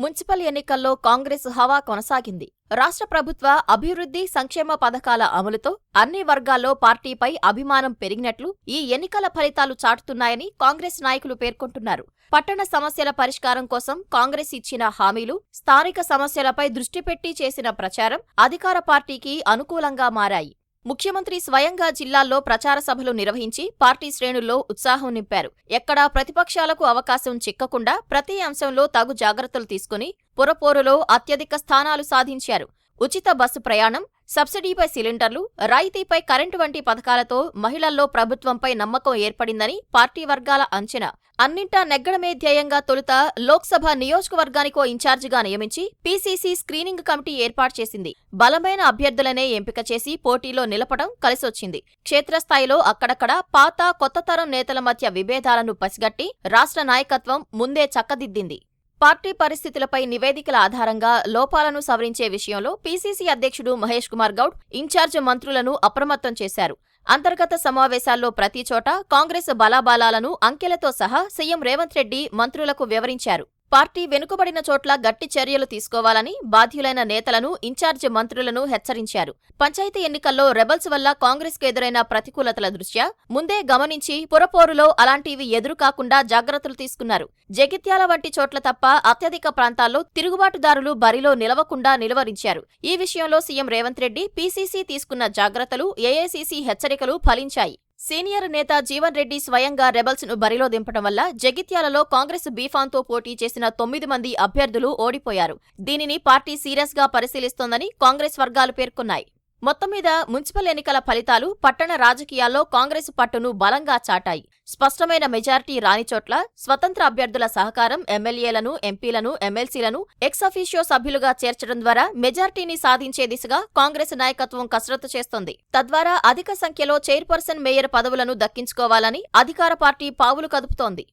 Municipal ఎన్నికల్లో కాంగ్రెస్ హవా కొనసాగింది. రాష్ట్ర ప్రభుత్వ అభివృద్ధి సంక్షేమ పథకాల అమలుతో అన్ని వర్గాల్లో పార్టీపై అభిమానం పెరిగినట్లు ఈ ఎన్నికల ఫలితాలు చాటుతున్నాయని కాంగ్రెస్ నాయకులు పేర్కొంటున్నారు. పట్టణ సమస్యల పరిష్కారం కోసం కాంగ్రెస్ ఇచ్చిన హామీలు, స్థానిక సమస్యలపై దృష్టి పెట్టి చేసిన ప్రచారం అధికార పార్టీకి అనుకూలంగా మారాయి. ముఖ్యమంత్రి స్వయంగా జిల్లాల్లో ప్రచార సభలు నిర్వహించి పార్టీ శ్రేణుల్లో ఉత్సాహం నింపారు. ఎక్కడా ప్రతిపక్షాలకు అవకాశం చిక్కకుండా ప్రతి అంశంలో తగు జాగ్రత్తలు తీసుకుని పురపోరులో అత్యధిక స్థానాలు సాధించారు. ఉచిత బస్సు ప్రయాణం, సబ్సిడీపై సిలిండర్లు, రాయితీపై కరెంటు వంటి పథకాలతో మహిళల్లో ప్రభుత్వంపై నమ్మకం ఏర్పడిందని పార్టీ వర్గాల అంచనా. అన్నింటా నెగ్గడమే ధ్యేయంగా తొలుత లోక్సభ నియోజకవర్గానికో ఇన్ఛార్జిగా నియమించి పీసీసీ స్క్రీనింగ్ కమిటీ ఏర్పాటు చేసింది. బలమైన అభ్యర్థులనే ఎంపిక చేసి పోటీలో నిలపడం కలిసొచ్చింది. క్షేత్రస్థాయిలో అక్కడక్కడ పాత, కొత్త తరం నేతల మధ్య విభేదాలను పసిగట్టి రాష్ట్ర నాయకత్వం ముందే చక్కదిద్దింది. పార్టీ పరిస్థితులపై నివేదికల ఆధారంగా లోపాలను సవరించే విషయంలో పీసీసీ అధ్యక్షుడు మహేష్ కుమార్ గౌడ్ ఇన్ఛార్జ్ మంత్రులను అప్రమత్తం చేశారు. అంతర్గత సమావేశాల్లో ప్రతి చోట కాంగ్రెస్ బలాబలాలను అంకెలతో సహా సీఎం రేవంత్ రెడ్డి మంత్రులకు వివరించారు. పార్టీ వెనుకబడిన చోట్ల గట్టి చర్యలు తీసుకోవాలని బాధ్యులైన నేతలను, ఇన్ఛార్జ్ మంత్రులను హెచ్చరించారు. పంచాయతీ ఎన్నికల్లో రెబల్స్ వల్ల కాంగ్రెస్కు ఎదురైన ప్రతికూలతల దృష్ట్యా ముందే గమనించి పురపోరులో అలాంటివి ఎదురుకాకుండా జాగ్రత్తలు తీసుకున్నారు. జగిత్యాల వంటి చోట్ల తప్ప అత్యధిక ప్రాంతాల్లో తిరుగుబాటుదారులు బరిలో నిలవకుండా నిలువరించారు. ఈ విషయంలో సీఎం రేవంత్ రెడ్డి, పీసీసీ తీసుకున్న జాగ్రత్తలు, ఏఐసీసీ హెచ్చరికలు ఫలించాయి. సీనియర్ నేత జీవన్ రెడ్డి స్వయంగా రెబల్స్ ను బరిలో దింపడం వల్ల జగిత్యాలలో కాంగ్రెస్ బీఫాంతో పోటీ చేసిన 9 మంది అభ్యర్థులు ఓడిపోయారు. దీనిని పార్టీ సీరియస్ గా పరిశీలిస్తోందని కాంగ్రెస్ వర్గాలు పేర్కొన్నాయి. మొత్తం మీద మున్సిపల్ ఎన్నికల ఫలితాలు పట్టణ రాజకీయాల్లో కాంగ్రెస్ పట్టును బలంగా చాటాయి. స్పష్టమైన మెజారిటీ రాని చోట్ల స్వతంత్ర అభ్యర్థుల సహకారం, ఎమ్మెల్యేలను, ఎంపీలను, ఎమ్మెల్సీలను ఎక్స్ అఫీషియో సభ్యులుగా చేర్చడం ద్వారా మెజారిటీని సాధించే దిశగా కాంగ్రెస్ నాయకత్వం కసరత్తు చేస్తోంది. తద్వారా అధిక సంఖ్యలో చైర్పర్సన్, మేయర్ పదవులను దక్కించుకోవాలని అధికార పార్టీ పావులు కదుపుతోంది.